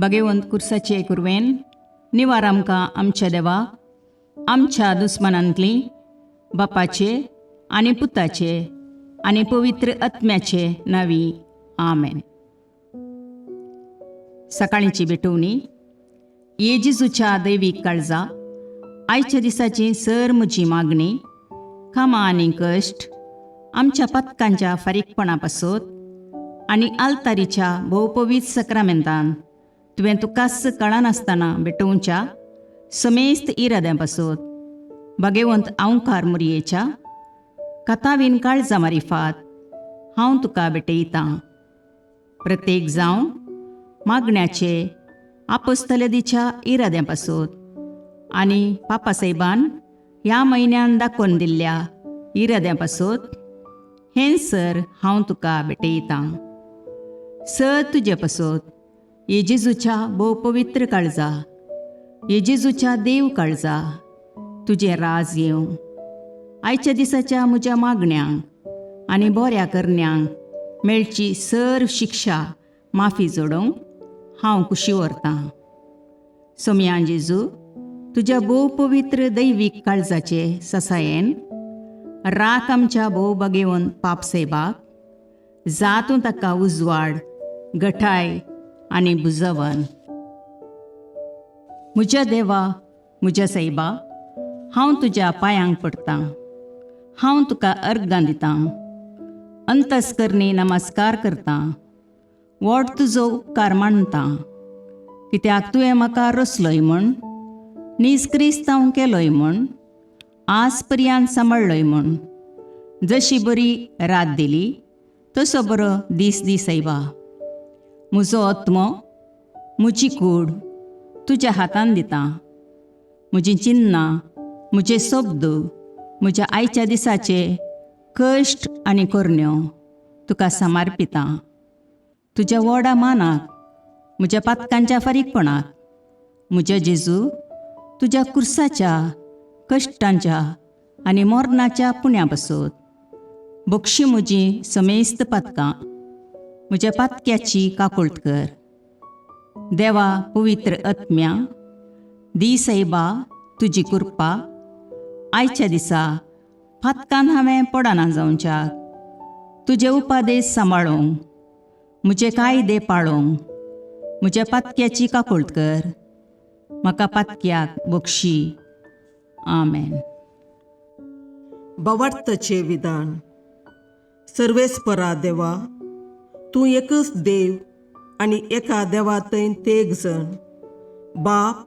भगवंत कुर्साचे कुरवेन निवार आमकां आमच्या देवा आमच्या दुस्मनांतली बापाचे आनी पुताचे आनी पवित्र आत्म्याचे नावी आमेन. सकाळींची भेटवणी. येजेजूच्या दैवीक काळजा आयच्या दिसाची सर म्हजी मागणी कामां आनी कश्ट आमच्या पथकांच्या फारीकपणा पासत आनी आल्तारीच्या भोवपवीत सक्रामेंतान तुवें तुकास कळनासतना भेटोवच्या समेस्त इराद्यां पासत भगवंत आंवकार मुरयेच्या कथावीन काळजा मारिफात हांव तुका भेटयतां. प्रत्येक जावं मागण्याचे आपोस्तलदीच्या इराद्यां पासत आनी पापासाहेबान ह्या म्हयन्यान दाखोवन दिल्ल्या इराद्यां पासत हें सर हांव तुका भेटयतां. सर तुजे पासत येजेजूच्या भोवपवित्र काळजा येजेजूच्या देव काळजा तुजें राज येवं. आयच्या दिसाच्या म्हज्या मागण्यांक आनी बऱ्या करण्यांक मेळची सर शिक्षा माफी जोडोवंक हांव कुशी व्हरतां. सोम्या जेजू तुज्या भोवपवित्र दैवीक काळजाचे ससायेन राख आमच्या भोव भगवंत पापसाहेबाक जातूं ताका उजवाड घटाय आनी बुजवण. म्हज्या देवा म्हज्या साहेबा हांव तुज्या पांयांक पडटां. हांव तुका अर्गां दितां. अंतस्करणी नमस्कार करतां. व्हड तुजो उपकार मानतां. कित्याक तुवें म्हाका रचलोय म्हूण निस्क्रिस्तांव केलोय म्हूण आज पर्यंत सांबाळलोय म्हूण जशी बरी रात दिली तसो बरो दीस दी सायबा. म्हजो आत्मो म्हजी कूड तुज्या हातान दितां. म्हजीं चिन्नां म्हजे शब्द म्हज्या आयच्या दिसाचे कश्ट आनी करण्यो तुका समर्पितां. तुज्या व्हडा मानाक म्हज्या पातकांच्या फारीकपणाक म्हज्या जेजू तुज्या कुर्साच्या कश्टांच्या आनी मरणाच्या पुण्या पासत बक्षी म्हजीं समेस्त पातकां म्हज्या पातक्याची काकुळट कर. देवा पवित्र आत्म्या दी सायबा तुजी कृपा आयच्या दिसा पातकान हांवें पडना जावच्याक तुजे उपादेश सांबाळूंक म्हजे कायदे पाळोवंक म्हज्या पातक्याची काकुळट कर. म्हाका पातक्याक बक्षी. आमेन. भावार्थाचे विधान. सर्वेस्परा देवा तूं एकच देव आनी एका देवातय तेग जण बाप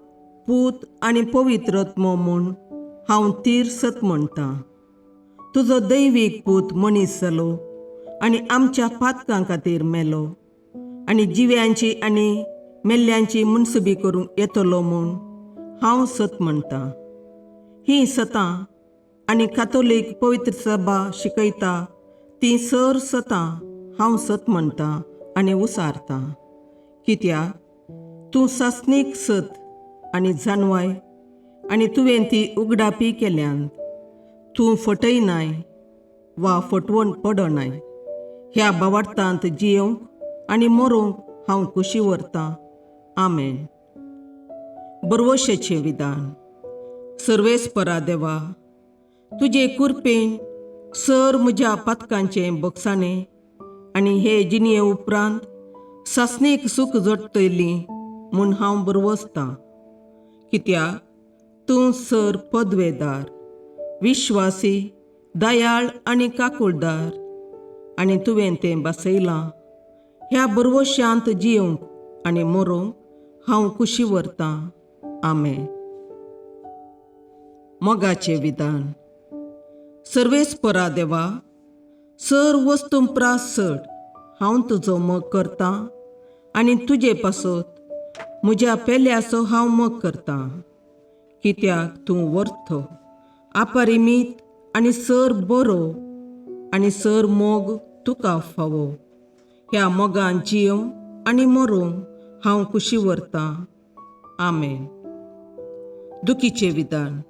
पूत आनी पवित्र आत्मो म्हूण हांव तीर सत म्हणटां. तुजो दैवीक पूत मनीस जालो आनी आमच्या पातकां खातीर मेलो आनी जिव्यांची आनी मेल्ल्यांची मुनसुबी करूंक येतलो म्हूण हांव सत म्हणटां. हीं सतां आनी कातोलीक पवित्र सभा शिकयता ती सर सतां हांव सत म्हणटां आनी उसारतां. कित्याक तूं सासणीक सत आनी जानवाय आनी तुवें ती उगडापी केल्यांत तूं फटयनाय वा फटवण पडनाय. ह्या भावार्थांत जियोंक आनी मरोवंक हांव कुशी व्हरतां. आमेन. बरवशेचें विधान. सर्वेस्परा देवा तुजे कृपेन सर म्हज्या पातकांचें बक्षाणें आनी हे जिणये उपरांत सासणेक सूख जोडटली म्हूण हांव बरवसतां. कित्याक तूं सर पदवेदार विश्वासी दयाळ आनी काकुळदार आनी तुवें तें बसयलां. ह्या बरवश्यांत जियोंक आनी मरोवंक हांव कुशी व्हरतां. आमेन. मोगाचें विधान. सर्वेस्परा देवा सर वस्तुंपरास चड हांव तुजो मोग करतां आनी तुजे पासत म्हज्या पेल्याचो हांव मोग करतां. कित्याक तूं वर्थ अपरिमीत आनी सर बरो आनी सर मोग तुका फावो. ह्या मोगान जियोंक आनी मरोवंक हांव कुशी व्हरतां. आमेन. दुखीचें विधान.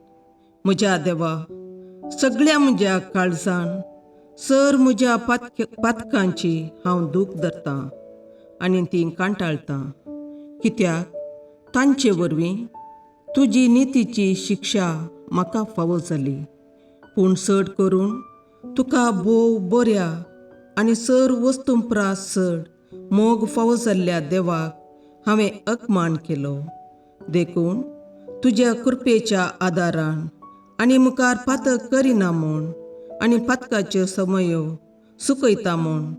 म्हज्या देवा सगळ्या म्हज्या काळजान सर म्हज्या पातकांची हांव दूख धरतां आनी ती कांटाळतां. कित्याक तांचे वरवीं तुजी नितीची शिक्षा म्हाका फावो जाली. पूण चड करून तुका भोव बऱ्या आनी सर वस्तूंपरास चड मोग फावो जाल्ल्या देवाक हांवें अकमान केलो. देखून तुज्या कृपेच्या आदारान आनी मुखार पातक करिना म्हूण आनी पातकाच्यो समयो सुकयता म्हूण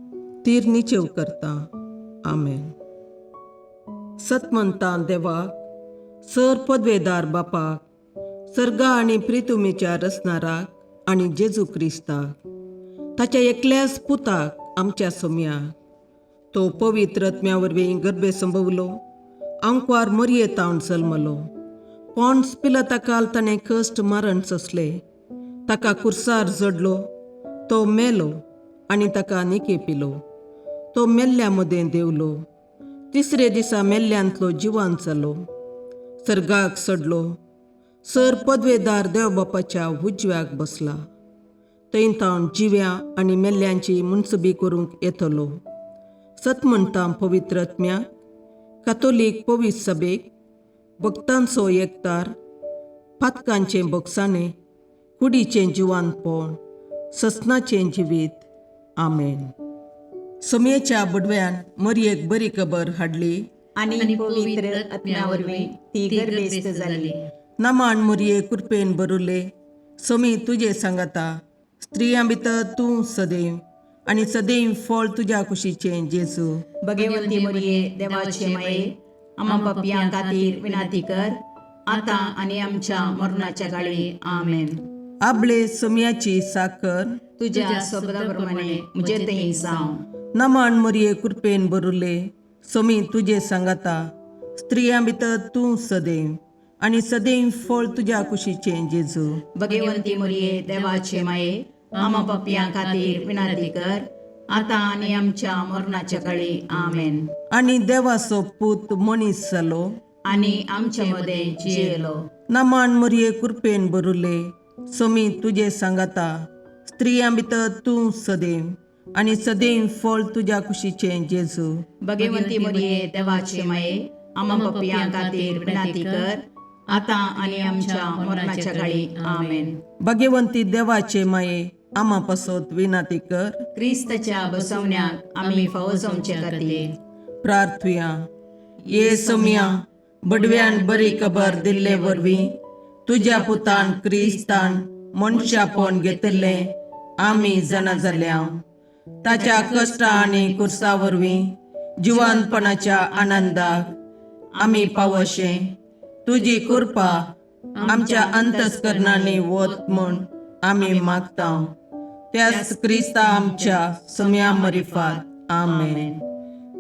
तीर निचेव करता. आमेन. सतमंतां देवाक, सर पदवेदार बापाक, सर्गा आनी प्रितुमेच्या रचणाराक आनी जेजू क्रिस्ताक, ताच्या एकल्याच पुताक आमच्या सोम्याक, तो पवित्र आत्म्या वरवीं गर्भे संभवलो, अंकवार मरयेतावन जल्मलो, पोंस पिलाताकाल ताणें कश्ट मरण सोंसले, ताका कुर्सार जडलो, तो मेलो आनी ताका निकेपिलो, तो मेल्ल्या मदें देवलो, तिसरे दिसा मेल्ल्यांतलो जिवांत जालो, सर्गाक चडलो, सर पदवेदार देवबापाच्या उजव्याक बसला, थंय तावन जिव्या आनी मेल्ल्यांची मुनसबी करूंक येतलो. सतमंतां पवित्र आत्म्याक, कातोलीक पवित्र सभेक, भक्तांचो एकतार, पातकांचें भोगसाणें, कुडीचें जिवांतपण, ससनाचें जिवीत. आमेन. समेच्या बडव्यान मरयेक बरी खबर हाडली आनी पवित्र आत्म्या वरवीं ती गर्भेस्त जाली. नमान मरये कृपेन भरुले, समी तुजे सांगाता, स्त्रियां भितर तूं सदैव आनी सदैव फळ तुज्या कुशीचें जेजू. भगवंती मरिये देवाचे माये, आम्हा पापियां खातीर विनाती कर, आतां आनी आमच्या मरणाच्या काळी. आमेन. आपले समियाची साकर तुझ्या शब्दाप्रमाणे म्हजे थंय जावं. नमान मरये कृपेन भरुले, समी तुजे सांगाता, स्त्रियां भितर तूं सदैव आनी सदैव फळ तुज्या कुशीचें जेजू. भगवंती मरिये देवाचे माये, आम्हा पापियां खातीर विनाती कर, आतां आनी आमच्या मरणाच्या काळी. आमेन. आनी देवाचो पूत मनीस जालो आनी आमचे मदें जियेलो. नमान मरये कृपेन भरुले, समी तुजे सांगाता, स्त्रियां भितर तूं सदैव आनी सदैव फळ तुज्या कुशीचें जेजू. भगवंती मरिये देवाचे माये, आम्हा पापियां खातीर विनाती कर, आतां आनी आमच्या मरणाच्या काळी. आमेन. भगवंती देवाचे माये, आम्हा पासत विनाती कर. क्रिस्ताच्या बसवण्याक आमी फावो जावचे खातीर प्रार्थुया. ये समिया, बडव्यान बरी खबर दिल्ले वरवीं तुज्या पुतान क्रिस्तान मनशापण घेतिल्लें आमी जाणा जाल्या, ताच्या कश्टा आनी कुर्सा वरवीं जिवंतपणाच्या आनंदाक आमी पावशे तुजी कृपा आमच्या अंतस्करणांनी वत म्हूण आमी मागता. त्याच क्रिस्ता आमच्या सम्या मरिफात. आमेन.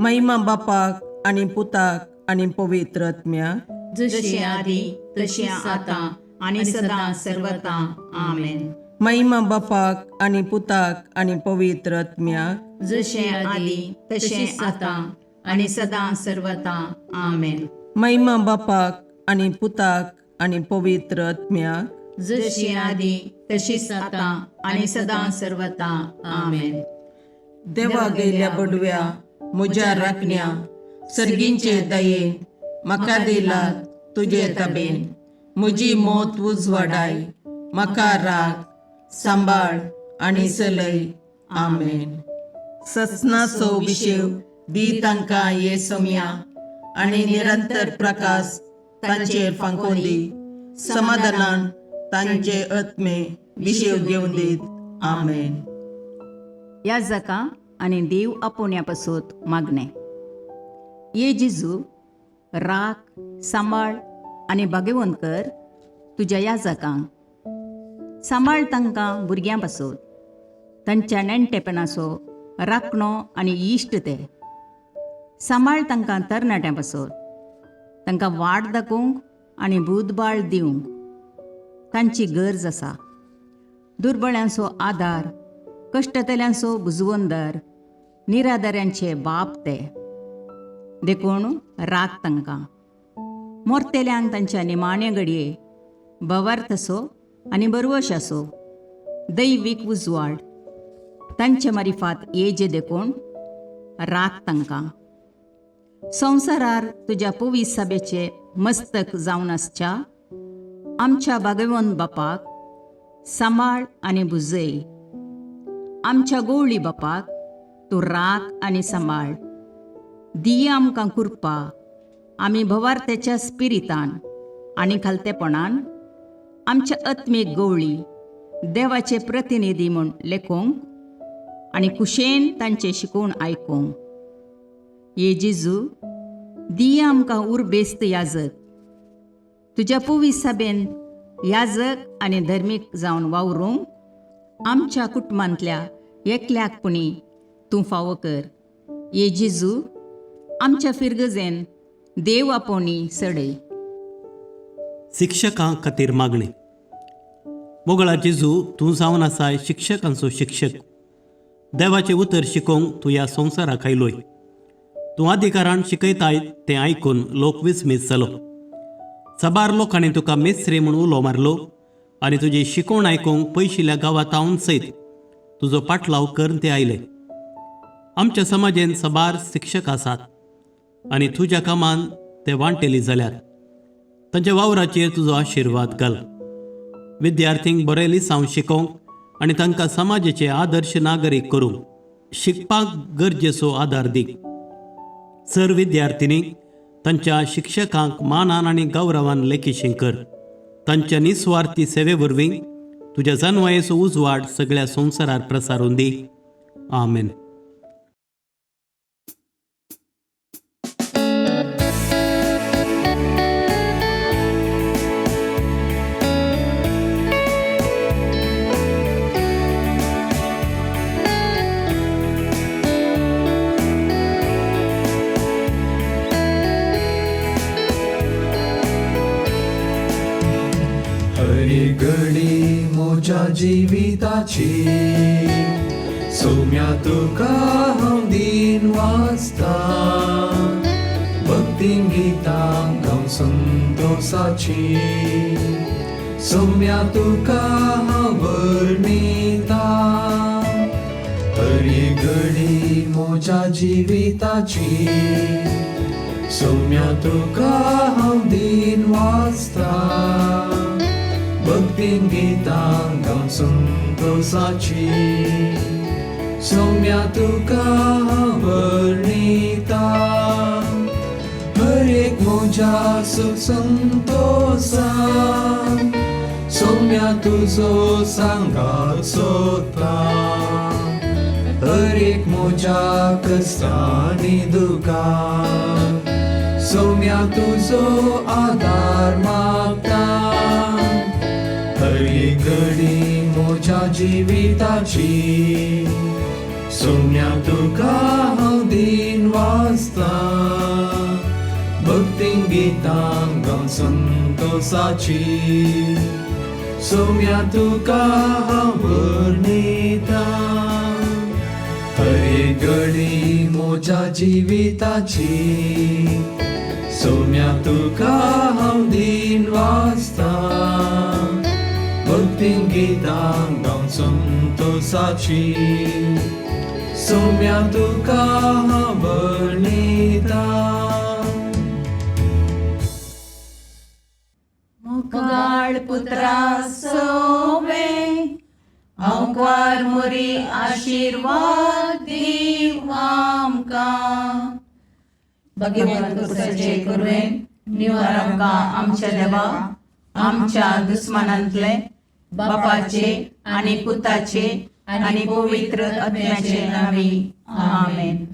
महिमा बापाक आनी पुताक आनी पवित्र आत्म्याक, जशें आदी तशें आतां आनी सदां सर्वदा. आमेन. महिमा बापाक आनी पुताक आनी पवित्र आत्म्याक, जशें आदी तशें आतां आनी सदां सर्वदा. आमेन. महिमा बापाक आनी पुताक आनी पवित्र आत्म्याक, जशी आदी तशीच आतां आनी सदां सर्वदा. आमेन. देवा गेल्या बडव्या म्हज्या राखण्या, सर्गींचे दयेन म्हाका दिला तुजे ताबेन. म्हजी मोत उजवाडाय, म्हाका राख, सांबाळ आनी चलय. आमेन. ससनाचो विशेव दी तांकां ये समिया, आनी निरंतर प्रकाश तांचेर फांकोन दी. समाधानान तांचे आत्मे विशेव घेवन दीत. आमेन. याजका आनी देव आपोवण्या पासत मागणें. ये जेजू, राख, सांबाळ आनी भाग्यवंत कर तुज्या याजकांक. सांबाळ तांकां भुरग्यां पासत, तांच्या नेणटेपणाचो राखणो आनी इश्ट ते. सांबाळ तांकां तरणाट्यां पासत, तांकां वाट दाखोवंक आनी बुधबाळ दिवंक तांची गरज आसा. दुर्बळ्यांचो आदार, कश्टतल्यांचो बुजवंदर, निराधाऱ्यांचे बाप ते. देखून राख तांकां. मोरतेल्यांक तांच्या निमाणे घडये भवार्थसो आनी बरवशाचो दैवीक उजवाड तांचे मारिफात येजे देखून राख तांकां. संवसारार तुज्या पवित्र सभेचे मस्तक जावन आसच्या आमच्या भागवंत बापाक सांबाळ आनी बुजय. आमच्या गवळी बापाक तूं राख आनी सांबाळ. दिया आमकां कुरपा आमी भवार्थ्याच्या स्पिरितान आनी खालतेपणान आमच्या आत्मीक गवळी देवाचे प्रतिनिधी म्हूण लेखोंक आनी कुशेन तांचे शिकोवण आयकूंक. ये जेजू, दिया आमकां उर्बेस्त याजक. तुज्या पवित्र सभेन याजक आनी धर्मीक जावन वावरूंक आमच्या कुटुंबांतल्या एकल्याकपणी तूं फावो कर. ये जेजू, आमच्या फिरगजेन देव आपोवणी सडय. शिक्षकां खातीर मागणी. मोगळा जेजू, तूं जावन आसाय शिक्षकांचो शिक्षक. देवाचें उतर शिकोवंक तूं ह्या संवसाराक आयलोय. तूं अधिकारान शिकयताय तें आयकून लोक विस्मीत जालो. सबार लोकांनी तुका मेस्रे म्हूण उलो मारलो आनी तुजी शिकोवण आयकूंक पयशिल्ल्या गांवांतावन सयत तुजो पाटलाव करन ते आयले. आमच्या समाजेन सबार शिक्षक आसात आनी तुज्या कामान ते वांटेली जाल्यात. तांच्या वावराचेर तुजो आशिर्वाद घाल. विद्यार्थींक बरे लिसांव शिकोवंक आनी तांकां समाजाचे आदर्श नागरीक करूंक शिकपाक गरजेचो आदार दी. सर विद्यार्थिनींक तांच्या शिक्षकांक मानान आनी गौरवान लेखीशीं कर. तांच्या निस्वार्थी सेवे वरवीं तुज्या जन्मयेचो उजवाड सगळ्या संवसारार प्रसारून दी. आमेन. हरी घडी म्हज्या जिविताची सौम्या तुका हांव दिन वाचता. भक्तीन गितां गावन संतोषाची सौम्या तुका हांव वर्णिता. हरी घडी म्हज्या जिविताची सौम्या तुका हांव दिन वाचता. भक्तीन गितां गावन संतोषाची सौम्या तुका हांव वर्णिता. हर एक म्हज्या सुख संतोषान सौम्या तुजो सांगात सोदता. हर एक म्हज्या कश्टांनी दुखान सौम्या तुजो आदार मागता. हरी घडी म्हज्या जिविताची सौम्या तुका हांव दिन वाचता. भक्तीन गितां गावन संतोषाची सौम्या तुका हांव वर्णिता. हरी घडी म्हज्या जिविताची सौम्या तुका हांव दिन वाचता. भक्तीन गितां गावन संतोषाची सौम्या तुका हांव वर्णिता. मुगाळ पुत्रा सोवे अवकार मोरी आशीर्वाद दीव आमकां. भगवंत कुसाचे करुवेन निवार आमकां आमच्या देवा आमच्या दुस्मानांतले बापाचे आनी पुताचे आनी पवित्र आत्म्याचे नांवी. आमेन.